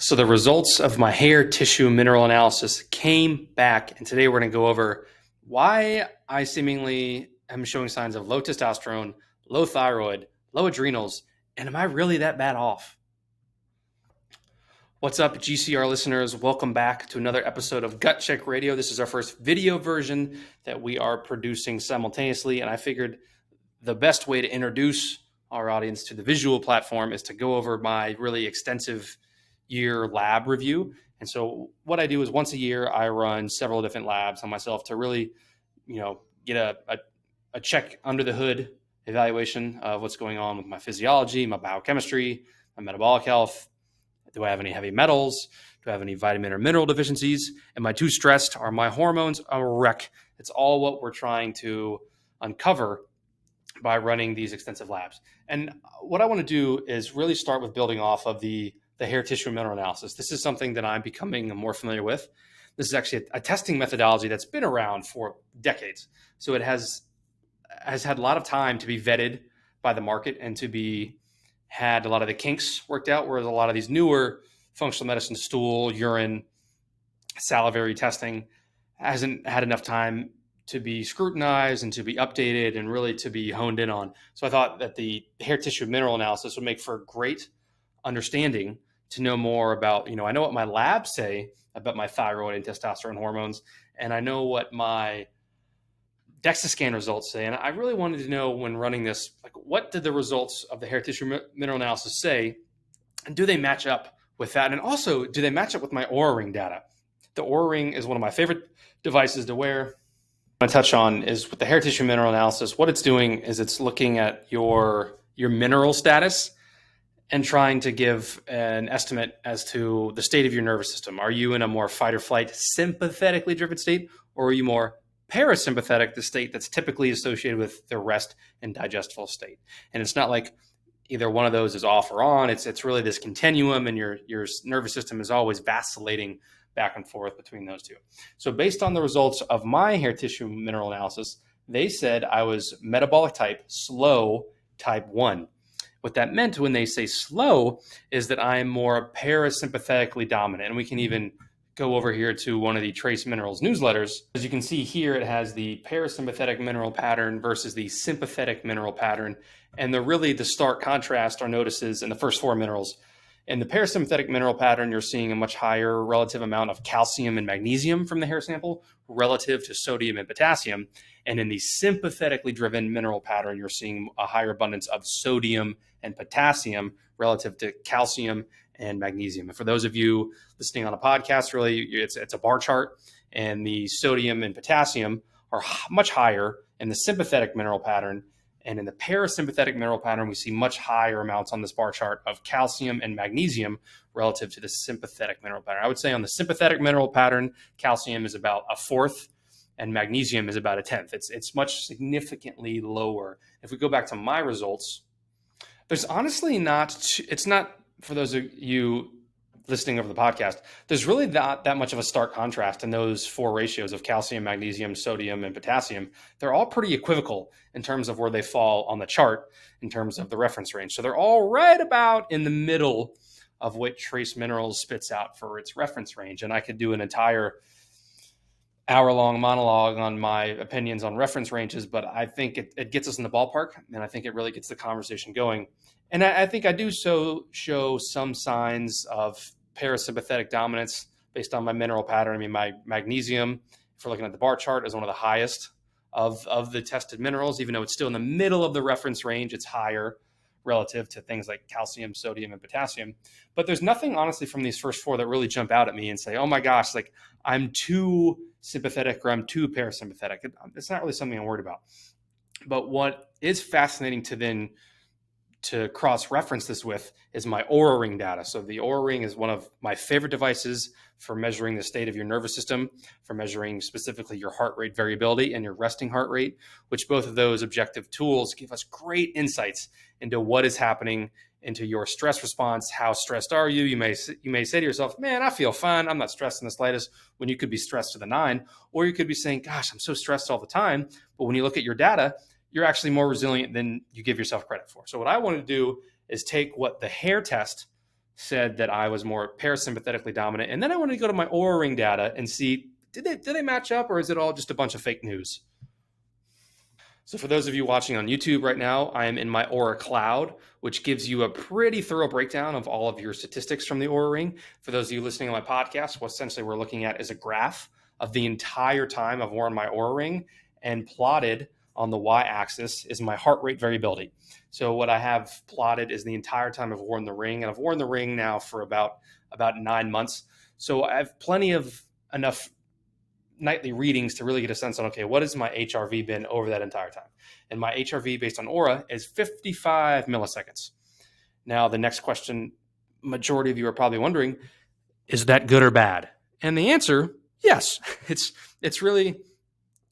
So the results of my hair tissue mineral analysis came back, and today we're going to go over why I seemingly am showing signs of low testosterone, low thyroid, low adrenals, and am I really that bad off? What's up, GCR listeners? Welcome back to another episode of Gut Check Radio. This is our first video version that we are producing simultaneously, and I figured the best way to introduce our audience to the visual platform is to go over my really extensive year lab review. And so what I do is once a year, I run several different labs on myself to really, get a check under the hood evaluation of what's going on with my physiology, my biochemistry, my metabolic health. Do I have any heavy metals? Do I have any vitamin or mineral deficiencies? Am I too stressed? Are my hormones a wreck? It's all what we're trying to uncover by running these extensive labs. And what I want to do is really start with building off of the hair tissue mineral analysis. This is something that I'm becoming more familiar with. This is actually a testing methodology that's been around for decades. So it has had a lot of time to be vetted by the market and to be had a lot of the kinks worked out, whereas a lot of these newer functional medicine stool, urine, salivary testing hasn't had enough time to be scrutinized and to be updated and really to be honed in on. So I thought that the hair tissue mineral analysis would make for a great understanding to know more about, I know what my labs say about my thyroid and testosterone hormones, and I know what my DEXA scan results say. And I really wanted to know when running this, what did the results of the hair tissue mineral analysis say? And do they match up with that? And also, do they match up with my Oura Ring data? The Oura Ring is one of my favorite devices to wear. What I touch on is with the hair tissue mineral analysis, what it's doing is it's looking at your mineral status and trying to give an estimate as to the state of your nervous system. Are you in a more fight or flight, sympathetically driven state, or are you more parasympathetic, the state that's typically associated with the rest and digestible state? And it's not like either one of those is off or on. It's really this continuum, and your nervous system is always vacillating back and forth between those two. So based on the results of my hair tissue mineral analysis, they said I was metabolic type, slow type 1. What that meant when they say slow is that I'm more parasympathetically dominant. And we can even go over here to one of the Trace Minerals newsletters. As you can see here, it has the parasympathetic mineral pattern versus the sympathetic mineral pattern. And the stark contrast are notices in the first four minerals. In the parasympathetic mineral pattern, you're seeing a much higher relative amount of calcium and magnesium from the hair sample relative to sodium and potassium. And in the sympathetically driven mineral pattern, you're seeing a higher abundance of sodium and potassium relative to calcium and magnesium. And for those of you listening on a podcast, really, it's a bar chart, and the sodium and potassium are much higher in the sympathetic mineral pattern. And in the parasympathetic mineral pattern, we see much higher amounts on this bar chart of calcium and magnesium relative to the sympathetic mineral pattern. I would say on the sympathetic mineral pattern, calcium is about a fourth and magnesium is about a tenth. It's much significantly lower. If we go back to my results, there's honestly it's not, for those of you listening over the podcast, there's really not that much of a stark contrast in those four ratios of calcium, magnesium, sodium, and potassium. They're all pretty equivocal in terms of where they fall on the chart in terms of the reference range. So they're all right about in the middle of what Trace Minerals spits out for its reference range. And I could do an entire hour-long monologue on my opinions on reference ranges, but I think it gets us in the ballpark, and I think it really gets the conversation going. And I think I do show some signs of parasympathetic dominance based on my mineral pattern. I mean, my magnesium, if we're looking at the bar chart, is one of the highest of the tested minerals. Even though it's still in the middle of the reference range, it's higher relative to things like calcium, sodium, and potassium. But there's nothing, honestly, from these first four that really jump out at me and say, oh my gosh, I'm too sympathetic or I'm too parasympathetic. It's not really something I'm worried about. But what is fascinating to cross-reference this with is my Oura Ring data. So the Oura Ring is one of my favorite devices for measuring the state of your nervous system, for measuring specifically your heart rate variability and your resting heart rate, which both of those objective tools give us great insights into what is happening into your stress response. How stressed are you? You may say to yourself, man, I feel fine. I'm not stressed in the slightest, when you could be stressed to the nine. Or you could be saying, gosh, I'm so stressed all the time. But when you look at your data, you're actually more resilient than you give yourself credit for. So what I want to do is take what the hair test said that I was more parasympathetically dominant. And then I wanted to go to my Oura Ring data and see, did they match up, or is it all just a bunch of fake news? So for those of you watching on YouTube right now, I am in my Oura Cloud, which gives you a pretty thorough breakdown of all of your statistics from the Oura Ring. For those of you listening on my podcast, what essentially we're looking at is a graph of the entire time I've worn my Oura Ring, and plotted on the y-axis is my heart rate variability. So what I have plotted is the entire time I've worn the ring, and I've worn the ring now for about 9 months. So I have plenty of enough nightly readings to really get a sense on, okay, what has my HRV been over that entire time? And my HRV based on Oura is 55 milliseconds. Now, the next question, majority of you are probably wondering, is that good or bad? And the answer, yes.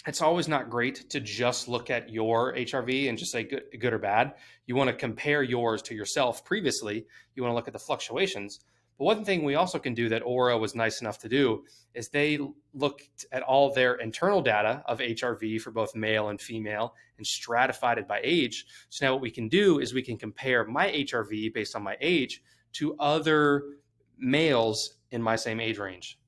It's always not great to just look at your HRV and just say good or bad. You want to compare yours to yourself previously. You want to look at the fluctuations. But one thing we also can do that Oura was nice enough to do is they looked at all their internal data of HRV for both male and female and stratified it by age. So now what we can do is we can compare my HRV based on my age to other males in my same age range.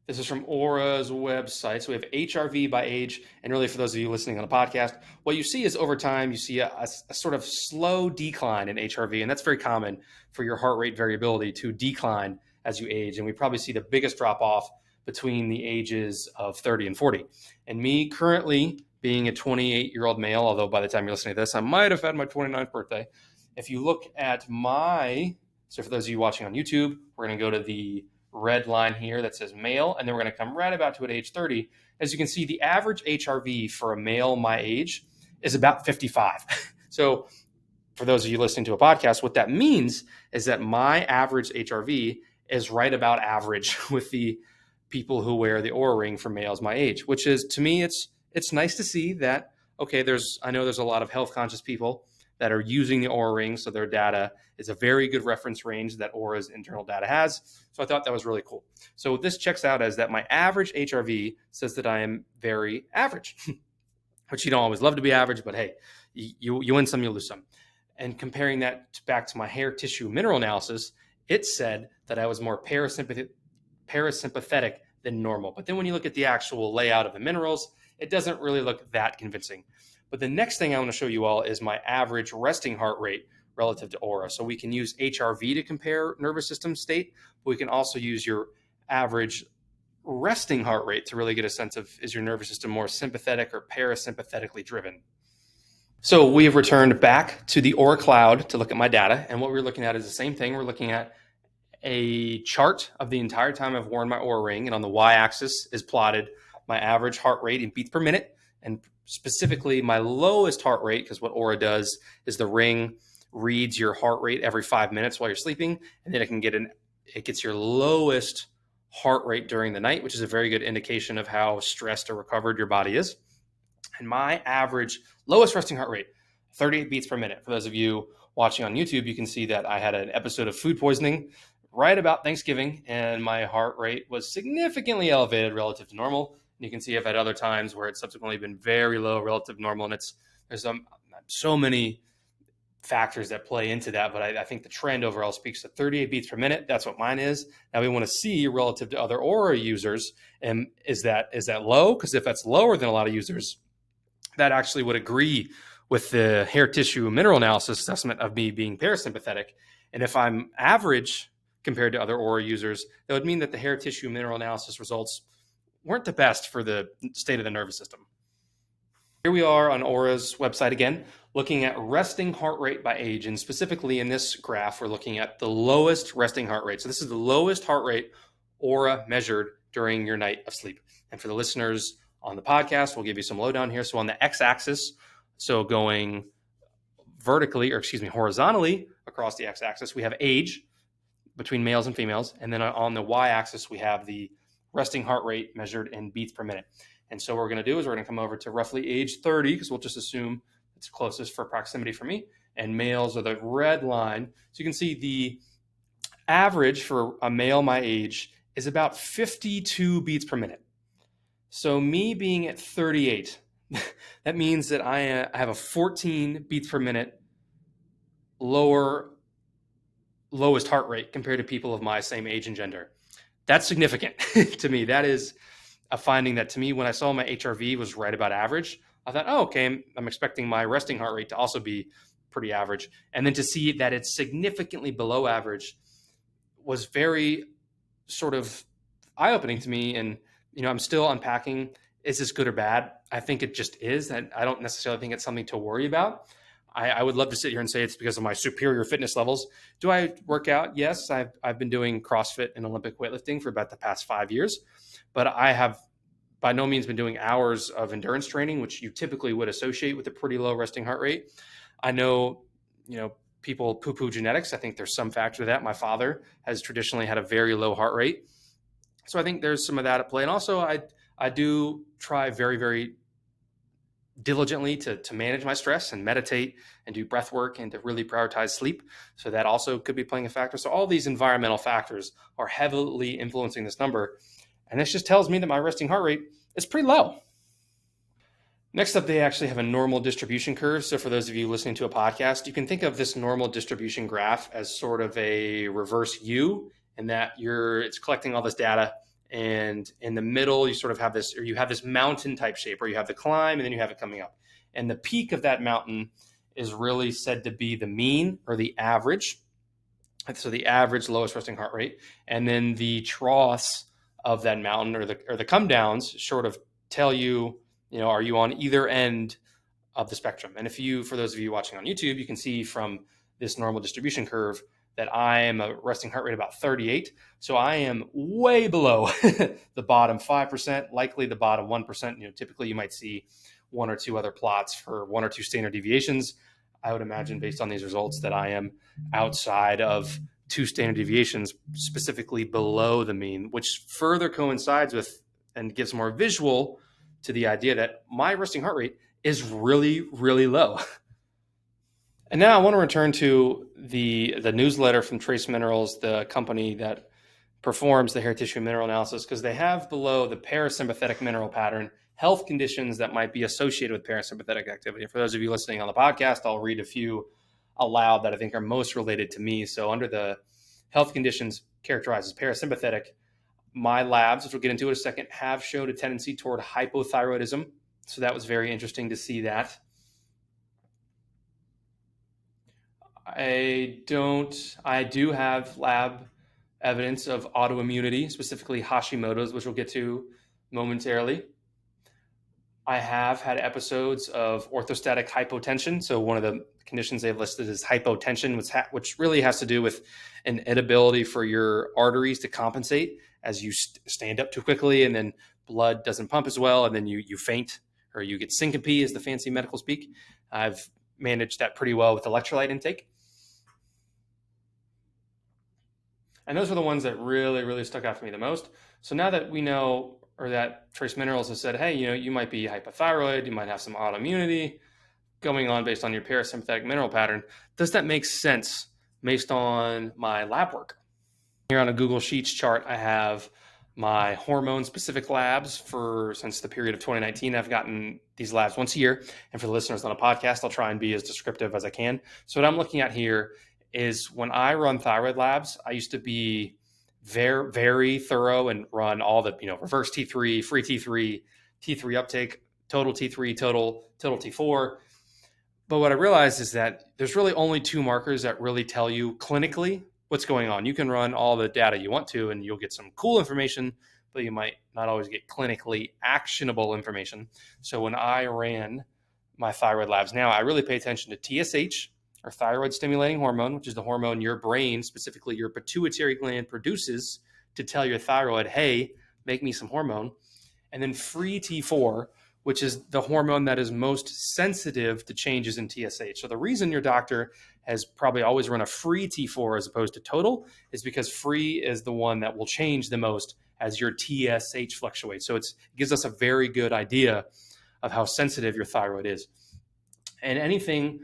This is from Aura's website. So we have HRV by age. And really, for those of you listening on a podcast, what you see is over time, you see a sort of slow decline in HRV. And that's very common for your heart rate variability to decline as you age. And we probably see the biggest drop off between the ages of 30 and 40. And me currently being a 28-year-old male, although by the time you're listening to this, I might have had my 29th birthday. If you look at so for those of you watching on YouTube, we're going to go to the red line here that says male, and then we're going to come right about to at age 30. As you can see, the average HRV for a male my age is about 55. So for those of you listening to a podcast, what that means is that my average HRV is right about average with the people who wear the Oura Ring for males my age, which is, to me, it's nice to see that, okay, I know there's a lot of health conscious people that are using the Oura Ring, so their data is a very good reference range that Aura's internal data has. So I thought that was really cool. So this checks out as that my average HRV says that I am very average, which you don't always love to be average, but hey, you win some, you lose some. And comparing that back to my hair tissue mineral analysis, it said that I was more parasympathetic than normal. But then when you look at the actual layout of the minerals, it doesn't really look that convincing. But the next thing I want to show you all is my average resting heart rate relative to Oura. So we can use HRV to compare nervous system state, but we can also use your average resting heart rate to really get a sense of, is your nervous system more sympathetic or parasympathetically driven? So we have returned back to the Oura Cloud to look at my data. And what we're looking at is the same thing. We're looking at a chart of the entire time I've worn my Oura Ring. And on the y-axis is plotted my average heart rate in beats per minute. And specifically my lowest heart rate, because what Oura does is the ring reads your heart rate every 5 minutes while you're sleeping. And then it gets your lowest heart rate during the night, which is a very good indication of how stressed or recovered your body is. And my average lowest resting heart rate, 38 beats per minute. For those of you watching on YouTube, you can see that I had an episode of food poisoning right about Thanksgiving, and my heart rate was significantly elevated relative to normal. And you can see I've had other times where it's subsequently been very low relative to normal, and there's so many factors that play into that, but I think the trend overall speaks to 38 beats per minute. That's what mine is. Now we want to see relative to other Oura users, and is that low? Because if that's lower than a lot of users, that actually would agree with the hair tissue mineral analysis assessment of me being parasympathetic. And if I'm average compared to other Oura users, that would mean that the hair tissue mineral analysis results weren't the best for the state of the nervous system. Here we are on Aura's website again, looking at resting heart rate by age. And specifically in this graph, we're looking at the lowest resting heart rate. So this is the lowest heart rate Oura measured during your night of sleep. And for the listeners on the podcast, we'll give you some lowdown here. So on the x-axis, so going horizontally across the x-axis, we have age between males and females. And then on the y-axis, we have the resting heart rate measured in beats per minute. And so what we're going to do is we're going to come over to roughly age 30, because we'll just assume it's closest for proximity for me. And males are the red line. So you can see the average for a male my age is about 52 beats per minute. So me being at 38, that means that I have a 14 beats per minute lower lowest heart rate compared to people of my same age and gender. That's significant to me. That is a finding that to me, when I saw my HRV was right about average, I thought, oh, okay, I'm expecting my resting heart rate to also be pretty average. And then to see that it's significantly below average was very sort of eye-opening to me. And, I'm still unpacking, is this good or bad? I think it just is. And I don't necessarily think it's something to worry about. I would love to sit here and say it's because of my superior fitness levels. Do I work out? Yes, I've been doing CrossFit and Olympic weightlifting for about the past 5 years, but I have by no means been doing hours of endurance training, which you typically would associate with a pretty low resting heart rate. I know, people poo-poo genetics. I think there's some factor to that. My father has traditionally had a very low heart rate. So I think there's some of that at play. And also I do try very, very diligently to manage my stress and meditate and do breath work and to really prioritize sleep. So that also could be playing a factor. So all these environmental factors are heavily influencing this number. And this just tells me that my resting heart rate is pretty low. Next up, they actually have a normal distribution curve. So for those of you listening to a podcast, you can think of this normal distribution graph as sort of a reverse U, in that it's collecting all this data. And in the middle, you sort of have this, or you have this mountain type shape where you have the climb and then you have it coming up. And the peak of that mountain is really said to be the mean or the average. So the average lowest resting heart rate. And then the troughs of that mountain or the come downs sort of tell you, are you on either end of the spectrum? And for those of you watching on YouTube, you can see from this normal distribution curve that I am a resting heart rate about 38. So I am way below the bottom 5%, likely the bottom 1%. Typically you might see one or two other plots for one or two standard deviations. I would imagine based on these results that I am outside of two standard deviations, specifically below the mean, which further coincides with and gives more visual to the idea that my resting heart rate is really, really low. And now I want to return to the newsletter from Trace Minerals, the company that performs the hair tissue mineral analysis, because they have below the parasympathetic mineral pattern, health conditions that might be associated with parasympathetic activity. For those of you listening on the podcast, I'll read a few aloud that I think are most related to me. So under the health conditions characterized as parasympathetic, my labs, which we'll get into in a second, have showed a tendency toward hypothyroidism. So that was very interesting to see that. I do have lab evidence of autoimmunity, specifically Hashimoto's, which we'll get to momentarily. I have had episodes of orthostatic hypotension. So one of the conditions they've listed is hypotension, which really has to do with an inability for your arteries to compensate as you stand up too quickly, and then blood doesn't pump as well, and then you faint or you get syncope, as the fancy medical speak. I've managed that pretty well with electrolyte intake. And those are the ones that really, really stuck out for me the most. So now that we know, or that Trace Minerals has said, hey, you might be hypothyroid, you might have some autoimmunity going on based on your parasympathetic mineral pattern, does that make sense based on my lab work? Here on a Google Sheets chart, I have my hormone-specific labs since the period of 2019. I've gotten these labs once a year. And for the listeners on a podcast, I'll try and be as descriptive as I can. So what I'm looking at here is when I run thyroid labs, I used to be very, very thorough and run all the, reverse T3, free T3, T3 uptake, total T3, total T4. But what I realized is that there's really only two markers that really tell you clinically what's going on. You can run all the data you want to, and you'll get some cool information, but you might not always get clinically actionable information. So when I ran my thyroid labs now, I really pay attention to TSH, or thyroid stimulating hormone, which is the hormone your brain, specifically your pituitary gland, produces to tell your thyroid, hey, make me some hormone. And then free T4, which is the hormone that is most sensitive to changes in TSH. So the reason your doctor has probably always run a free T4 as opposed to total is because free is the one that will change the most as your TSH fluctuates. So it gives us a very good idea of how sensitive your thyroid is. And anything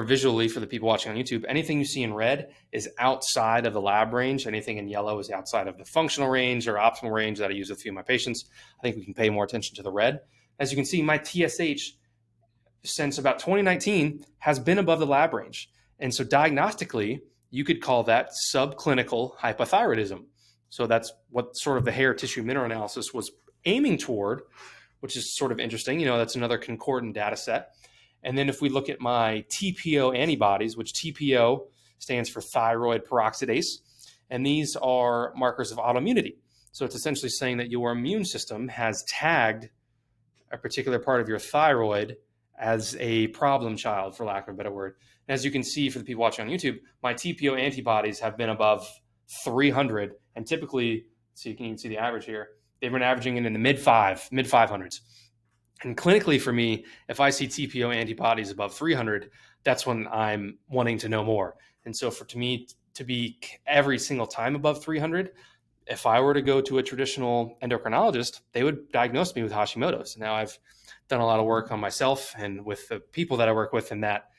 visually for the people watching on YouTube, anything you see in red is outside of the lab range. Anything in yellow is outside of the functional range or optimal range that I use with a few of my patients. I think we can pay more attention to the red. As you can see, my TSH since about 2019 has been above the lab range. And so diagnostically, you could call that subclinical hypothyroidism. So that's what sort of the hair tissue mineral analysis was aiming toward, which is sort of interesting. That's another concordant data set. And then if we look at my TPO antibodies, which TPO stands for thyroid peroxidase, and these are markers of autoimmunity. So it's essentially saying that your immune system has tagged a particular part of your thyroid as a problem child, for lack of a better word. And as you can see for the people watching on YouTube, my TPO antibodies have been above 300, and typically, so you can see the average here, they've been averaging in the mid 500s. And clinically for me, if I see TPO antibodies above 300, that's when I'm wanting to know more. And so to me to be every single time above 300, if I were to go to a traditional endocrinologist, they would diagnose me with Hashimoto's. Now I've done a lot of work on myself and with the people that I work with, in that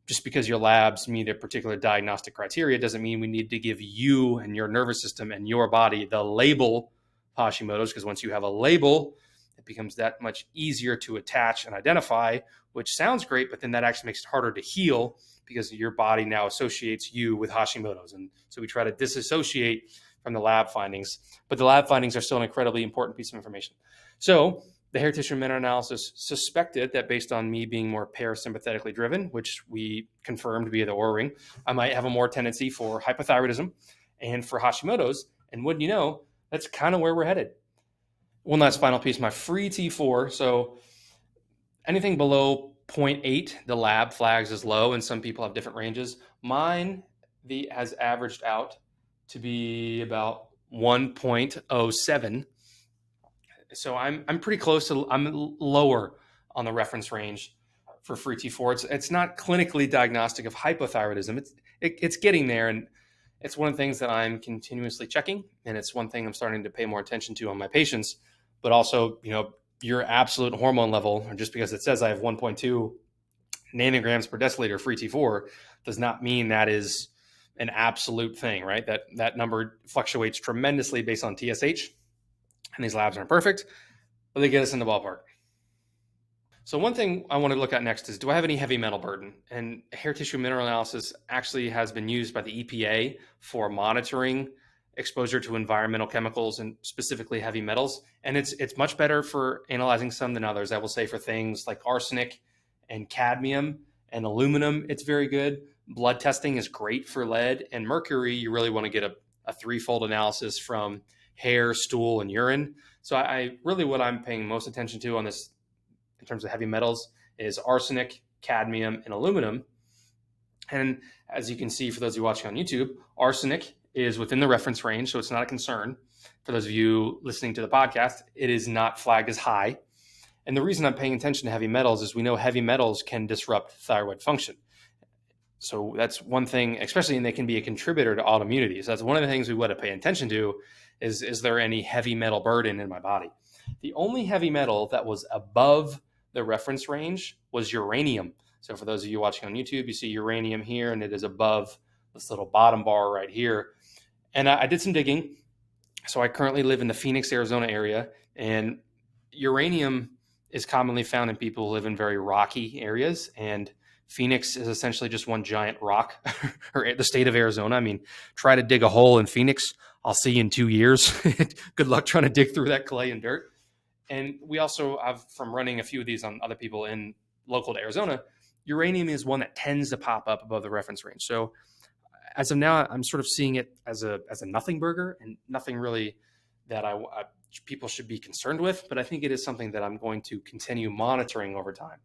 just because your labs meet a particular diagnostic criteria doesn't mean we need to give you and your nervous system and your body the label Hashimoto's, because once you have a label, it becomes that much easier to attach and identify, which sounds great, but then that actually makes it harder to heal because your body now associates you with Hashimoto's. And so we try to disassociate from the lab findings, but the lab findings are still an incredibly important piece of information. So the hair tissue mineral analysis suspected that based on me being more parasympathetically driven, which we confirmed via the Oura Ring, I might have a more tendency for hypothyroidism and for Hashimoto's. And wouldn't you know, that's kind of where we're headed. One last final piece, my free T4. So anything below 0.8, the lab flags as low, and some people have different ranges. Mine has averaged out to be about 1.07. So I'm pretty close to, I'm lower on the reference range for free T4. It's not clinically diagnostic of hypothyroidism. It's getting there, and it's one of the things that I'm continuously checking, and it's one thing I'm starting to pay more attention to on my patients. But also, your absolute hormone level, or just because it says I have 1.2 nanograms per deciliter free T4, does not mean that is an absolute thing, right? That number fluctuates tremendously based on TSH, and these labs aren't perfect, but they get us in the ballpark. So one thing I want to look at next is, do I have any heavy metal burden? And hair tissue mineral analysis actually has been used by the EPA for monitoring exposure to environmental chemicals and specifically heavy metals. And it's much better for analyzing some than others. I will say for things like arsenic and cadmium and aluminum, it's very good. Blood testing is great for lead and mercury. You really want to get a threefold analysis from hair, stool, and urine. So I really, what I'm paying most attention to on this in terms of heavy metals is arsenic, cadmium, and aluminum. And as you can see, for those of you watching on YouTube, arsenic is within the reference range, so it's not a concern. For those of you listening to the podcast, it is not flagged as high. And the reason I'm paying attention to heavy metals is we know heavy metals can disrupt thyroid function. So that's one thing, especially, and they can be a contributor to autoimmunity. So that's one of the things we want to pay attention to is there any heavy metal burden in my body? The only heavy metal that was above the reference range was uranium. So for those of you watching on YouTube, you see uranium here, and it is above this little bottom bar right here. And I did some digging. So I currently live in the Phoenix, Arizona area, and uranium is commonly found in people who live in very rocky areas. And Phoenix is essentially just one giant rock, or the state of Arizona. I mean, try to dig a hole in Phoenix. I'll see you in 2 years. Good luck trying to dig through that clay and dirt. And we also have, from running a few of these on other people in local to Arizona, uranium is one that tends to pop up above the reference range. So as of now, I'm sort of seeing it as a nothing burger, and nothing really that people should be concerned with. But I think it is something that I'm going to continue monitoring over time.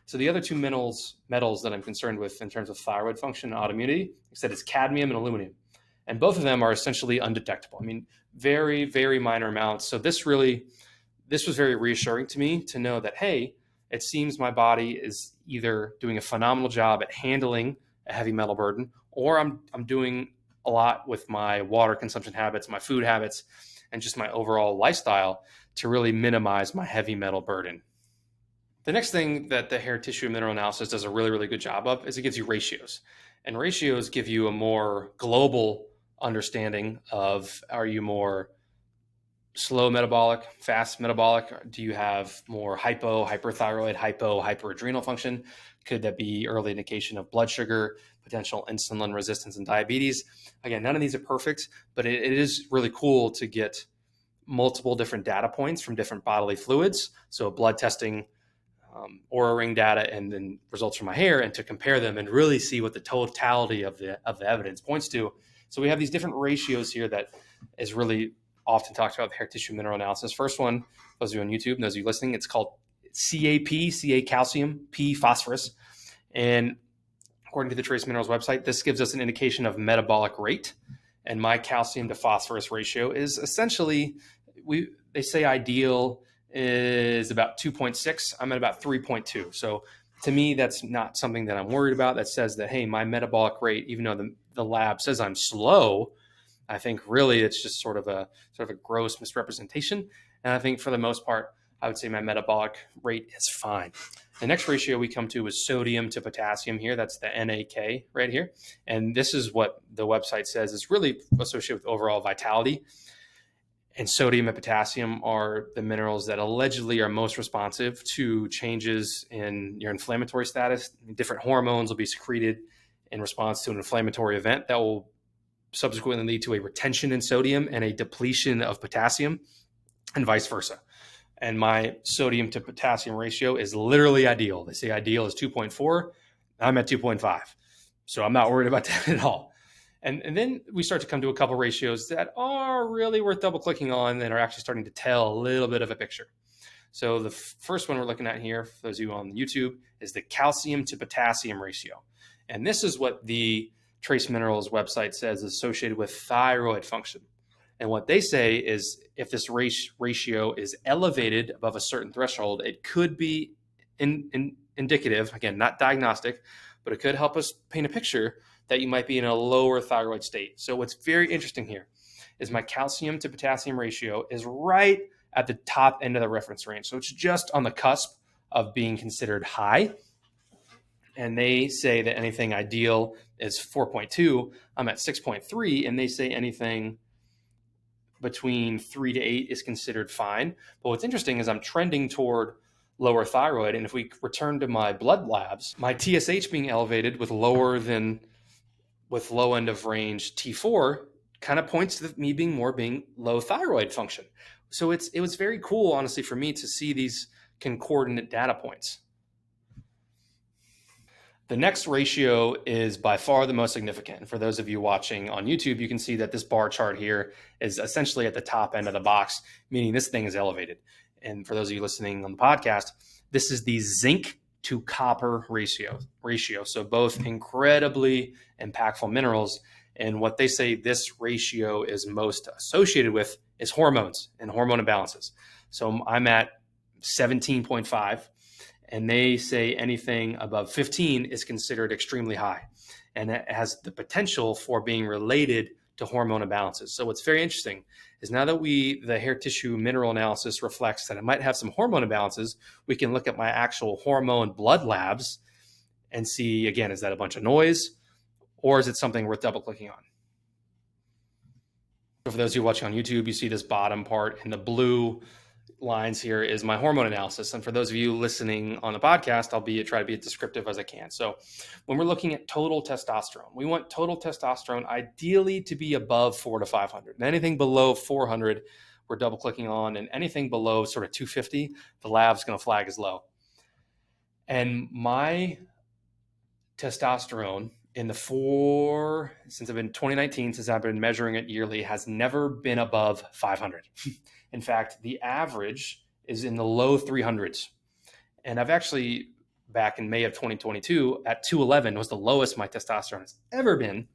So the other two metals that I'm concerned with in terms of thyroid function and autoimmunity, I said, it's cadmium and aluminum. And both of them are essentially undetectable. I mean, very, very minor amounts. So this was very reassuring to me to know that, hey, it seems my body is either doing a phenomenal job at handling a heavy metal burden, or I'm doing a lot with my water consumption habits, my food habits, and just my overall lifestyle to really minimize my heavy metal burden. The next thing that the hair tissue mineral analysis does a really, really good job of is it gives you ratios. And ratios give you a more global understanding of, are you more slow metabolic, fast metabolic? Do you have more hyperthyroid, hyperadrenal function? Could that be early indication of blood sugar, potential insulin resistance, and diabetes? Again, none of these are perfect, but it is really cool to get multiple different data points from different bodily fluids. So blood testing, Oura Ring data, and then results from my hair, and to compare them and really see what the totality of the evidence points to. So we have these different ratios here that is really often talked about with hair tissue mineral analysis. First one, those of you on YouTube and those of you listening, it's called CAP, Ca calcium, P phosphorus. And according to the Trace Minerals website, this gives us an indication of metabolic rate. And my calcium to phosphorus ratio is essentially, they say ideal is about 2.6. I'm at about 3.2. So to me, that's not something that I'm worried about. That says that, hey, my metabolic rate, even though the lab says I'm slow, I think really it's just sort of a gross misrepresentation. And I think for the most part, I would say my metabolic rate is fine. The next ratio we come to is sodium to potassium here. That's the NAK right here. And this is what the website says is really associated with overall vitality. And sodium and potassium are the minerals that allegedly are most responsive to changes in your inflammatory status. Different hormones will be secreted in response to an inflammatory event that will subsequently lead to a retention in sodium and a depletion of potassium, and vice versa. And my sodium to potassium ratio is literally ideal. They say ideal is 2.4. I'm at 2.5. So I'm not worried about that at all. And then we start to come to a couple ratios that are really worth double clicking on that are actually starting to tell a little bit of a picture. So the first one we're looking at here, for those of you on YouTube, is the calcium to potassium ratio. And this is what the Trace Minerals website says is associated with thyroid function. And what they say is if this ratio is elevated above a certain threshold, it could be indicative, again, not diagnostic, but it could help us paint a picture that you might be in a lower thyroid state. So what's very interesting here is my calcium to potassium ratio is right at the top end of the reference range. So it's just on the cusp of being considered high. And they say that anything ideal is 4.2. I'm at 6.3, and they say anything between 3 to 8 is considered fine. But what's interesting is I'm trending toward lower thyroid. And if we return to my blood labs, my TSH being elevated with low end of range T4 kind of points to me being low thyroid function. So it was very cool, honestly, for me to see these concordant data points. The next ratio is by far the most significant. For those of you watching on YouTube, you can see that this bar chart here is essentially at the top end of the box, meaning this thing is elevated. And for those of you listening on the podcast, this is the zinc to copper ratio. So both incredibly impactful minerals. And what they say this ratio is most associated with is hormones and hormone imbalances. So I'm at 17.5. And they say anything above 15 is considered extremely high. And it has the potential for being related to hormone imbalances. So what's very interesting is now that the hair tissue mineral analysis reflects that it might have some hormone imbalances, we can look at my actual hormone blood labs and see, again, is that a bunch of noise or is it something worth double clicking on? So for those of you watching on YouTube, you see this bottom part in the blue lines here is my hormone analysis. And for those of you listening on the podcast, I'll try to be as descriptive as I can. So when we're looking at total testosterone, we want total testosterone ideally to be above 400 to 500. And anything below 400, we're double clicking on, and anything below sort of 250, the lab's going to flag as low. And my testosterone since I've been 2019, since I've been measuring it yearly, has never been above 500. In fact, the average is in the low 300s. And I've actually, back in May of 2022, at 211 was the lowest my testosterone has ever been.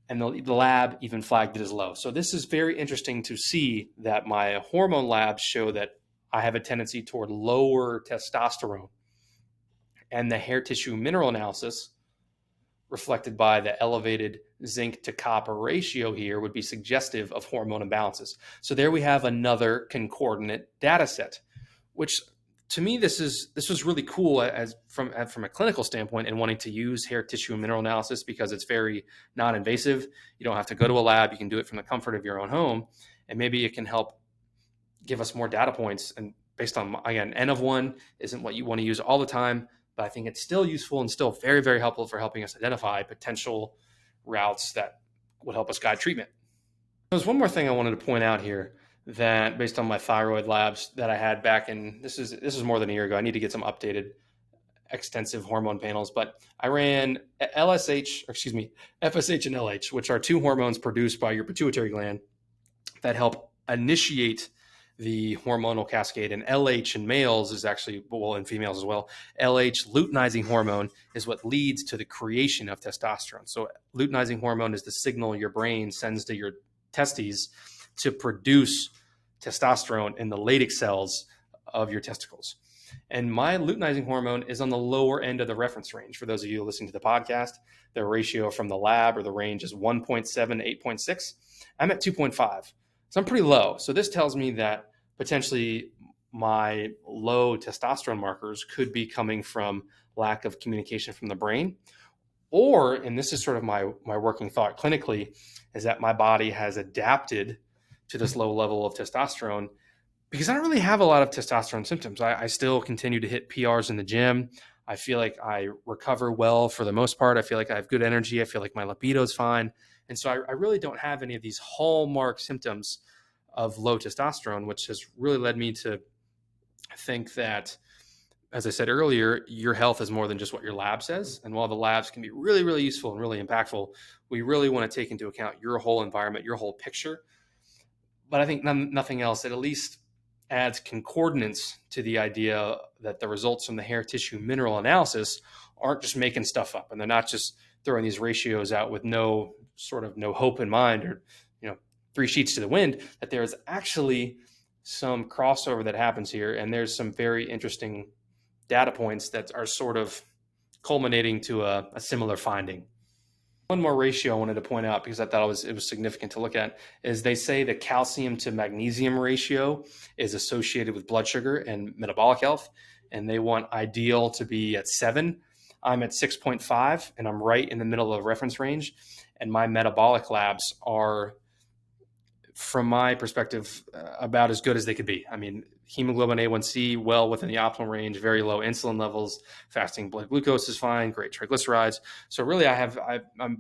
And the lab even flagged it as low. So this is very interesting to see that my hormone labs show that I have a tendency toward lower testosterone. And the hair tissue mineral analysis, reflected by the elevated zinc to copper ratio here, would be suggestive of hormone imbalances. So there we have another concordant data set, which to me, this was really cool from a clinical standpoint and wanting to use hair tissue and mineral analysis because it's very non-invasive. You don't have to go to a lab. You can do it from the comfort of your own home. And maybe it can help give us more data points. And based on, again, N of 1 isn't what you want to use all the time, but I think it's still useful and still very, very helpful for helping us identify potential routes that would help us guide treatment. There's one more thing I wanted to point out here, that based on my thyroid labs that I had back in, this is more than a year ago. I need to get some updated extensive hormone panels, but I ran FSH and LH, which are two hormones produced by your pituitary gland that help initiate the hormonal cascade. And LH in males is actually, well, in females as well, LH, luteinizing hormone, is what leads to the creation of testosterone. So luteinizing hormone is the signal your brain sends to your testes to produce testosterone in the Leydig cells of your testicles. And my luteinizing hormone is on the lower end of the reference range. For those of you listening to the podcast, the ratio from the lab or the range is 1.7 to 8.6. I'm at 2.5. So I'm pretty low. So this tells me that potentially my low testosterone markers could be coming from lack of communication from the brain. Or, and this is sort of my working thought clinically, is that my body has adapted to this low level of testosterone because I don't really have a lot of testosterone symptoms. I still continue to hit PRs in the gym. I feel like I recover well for the most part. I feel like I have good energy. I feel like my libido is fine. And so I really don't have any of these hallmark symptoms of low testosterone, which has really led me to think that, as I said earlier, your health is more than just what your lab says. And while the labs can be really, really useful and really impactful, we really want to take into account your whole environment, your whole picture. But I think nothing else, it at least adds concordance to the idea that the results from the hair tissue mineral analysis aren't just making stuff up, and they're not just throwing these ratios out with no hope in mind, or, three sheets to the wind, that there's actually some crossover that happens here. And there's some very interesting data points that are sort of culminating to a similar finding. One more ratio I wanted to point out, because I thought it was significant to look at, is they say the calcium to magnesium ratio is associated with blood sugar and metabolic health, and they want ideal to be at 7. I'm at 6.5, and I'm right in the middle of reference range. And my metabolic labs are, from my perspective, about as good as they could be. I mean, hemoglobin A1C well within the optimal range, very low insulin levels, fasting blood glucose is fine, great triglycerides. So really, I've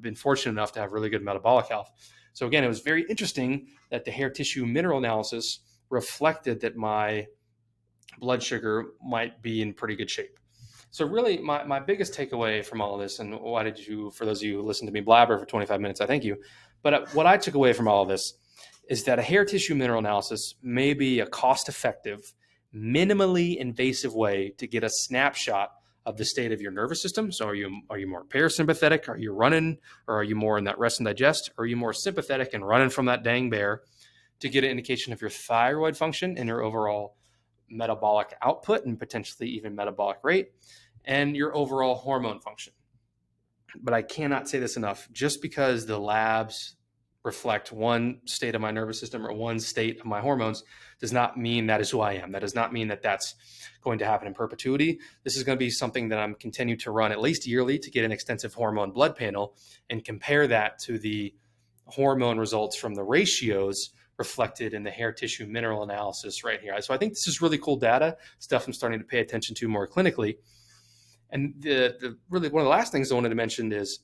been fortunate enough to have really good metabolic health. So again, it was very interesting that the hair tissue mineral analysis reflected that my blood sugar might be in pretty good shape. So really, my biggest takeaway from all of this, and for those of you who listened to me blabber for 25 minutes, I thank you. But what I took away from all of this is that a hair tissue mineral analysis may be a cost-effective, minimally invasive way to get a snapshot of the state of your nervous system. So are you more parasympathetic? Are you running? Or are you more in that rest and digest? Or are you more sympathetic and running from that dang bear, to get an indication of your thyroid function and your overall metabolic output, and potentially even metabolic rate, and your overall hormone function. But I cannot say this enough. Just because the labs reflect one state of my nervous system or one state of my hormones does not mean that is who I am. That does not mean that that's going to happen in perpetuity. This is going to be something that I'm continuing to run at least yearly to get an extensive hormone blood panel and compare that to the hormone results from the ratios reflected in the hair tissue mineral analysis right here. So I think this is really cool data, stuff I'm starting to pay attention to more clinically. And really one of the last things I wanted to mention is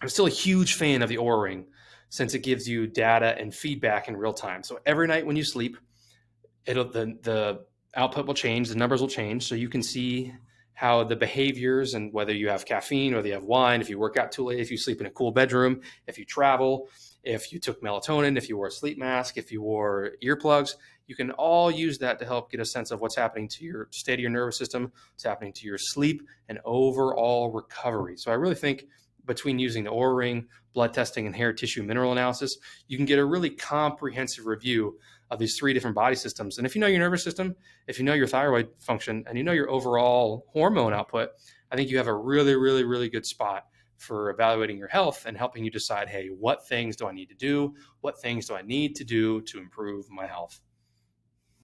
I'm still a huge fan of the Oura Ring, since it gives you data and feedback in real time. So every night when you sleep, the output will change, the numbers will change, so you can see how the behaviors, and whether you have caffeine or you have wine, if you work out too late, if you sleep in a cool bedroom, if you travel, if you took melatonin, if you wore a sleep mask, if you wore earplugs, you can all use that to help get a sense of what's happening to your state of your nervous system, what's happening to your sleep, and overall recovery. So I really think between using the Oura Ring, blood testing, and hair tissue mineral analysis, you can get a really comprehensive review of these 3 different body systems. And if you know your nervous system, if you know your thyroid function, and you know your overall hormone output, I think you have a really, really, really good spot for evaluating your health and helping you decide, hey, what things do I need to do? What things do I need to do to improve my health?